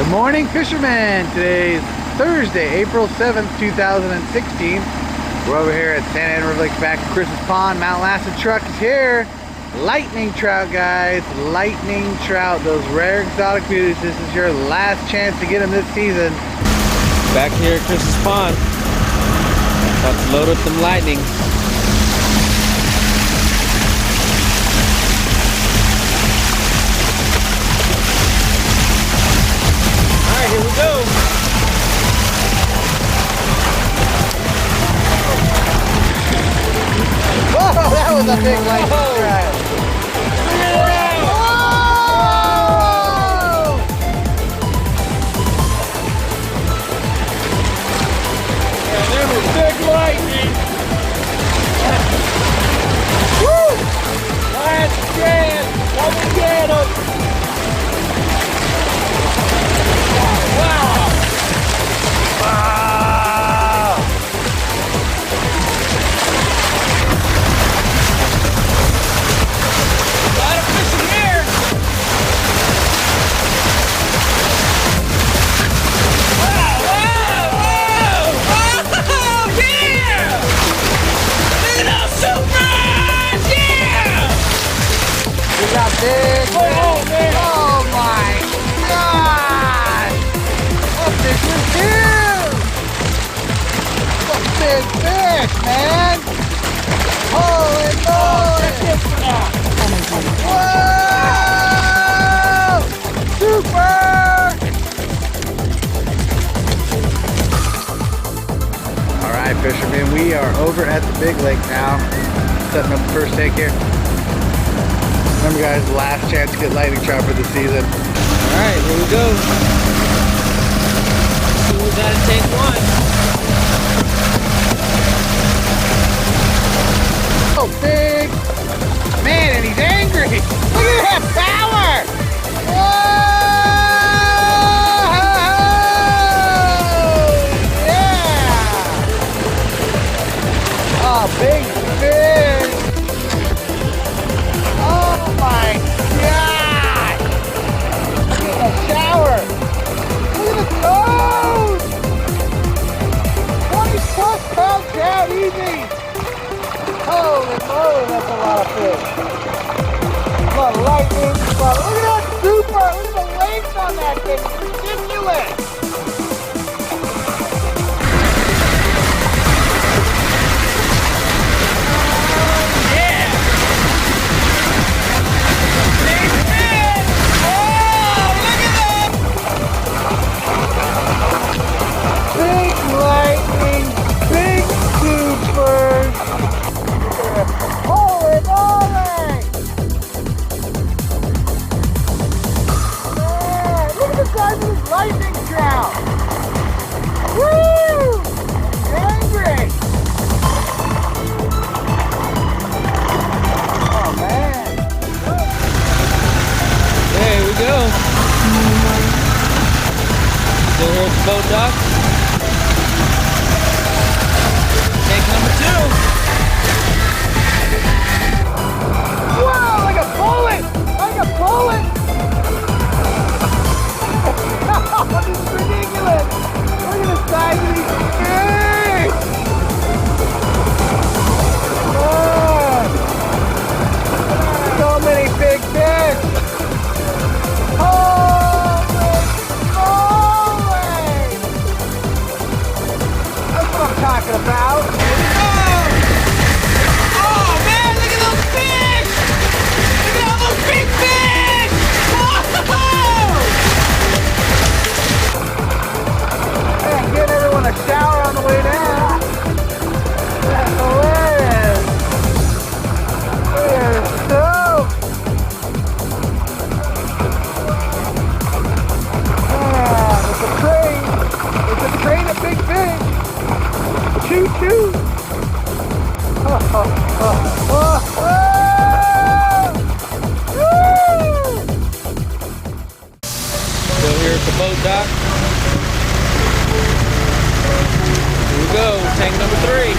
Good morning, fishermen. Today's Thursday, April 7th, 2016. We're over here at Santa Ana River Lake back at Chris's Pond. Mount Lassa truck is here. Lightning trout, guys. Lightning trout. Those rare exotic beauties. This is your last chance to get them this season. Back here at Chris's Pond. About to load up some lightning. Here we go. Whoa, that was a big lightning trout. Yeah, there was big lightning. Woo! Last chance. Come and get him. Wow! Wow! A lot of fish in here! Wow! Wow! Wow! Oh, yeah! Look at those supers! Yeah! We got big. Oh, man! Oh my God! This is huge! A big fish, man! Holy moly! Whoa! Super! Alright, fishermen, we are over at the big lake now. Setting up the first take here. Remember, guys, last chance to get lightning trout for the season. Alright, here we go. We gotta take one. Oh, big! Man, and he's angry! Look at that power! Whoa! Yeah! Oh, big fish! Oh my God! Look at that shower! Look at the toes! 20+ pound trout, easy! Holy moly, that's a lot of fish. A lot of lightning. Look at that super! Look at the length on that thing. It's ridiculous! Yeah! Big fish! Oh, look at that! Big lightning, big supers. Holy moly! Man, look at the size of this lightning trout. Woo! He's angry. Oh man. There we go. Still here at the boat dock. Take number 2. Whoa, like a bullet! Like a bullet! This is ridiculous! Look at the size of these fish! Man. So many big fish! Holy moly! That's what I'm talking about! Oh man, look at those fish! Look at all those big fish! Man, giving everyone a shower on the way down. That's hilarious. We're stoked. Man, it's a train. It's a train of big fish. Choo choo. Oh, oh, oh, oh, oh. Woo! Still here at the boat dock. Here we go, tank number 3.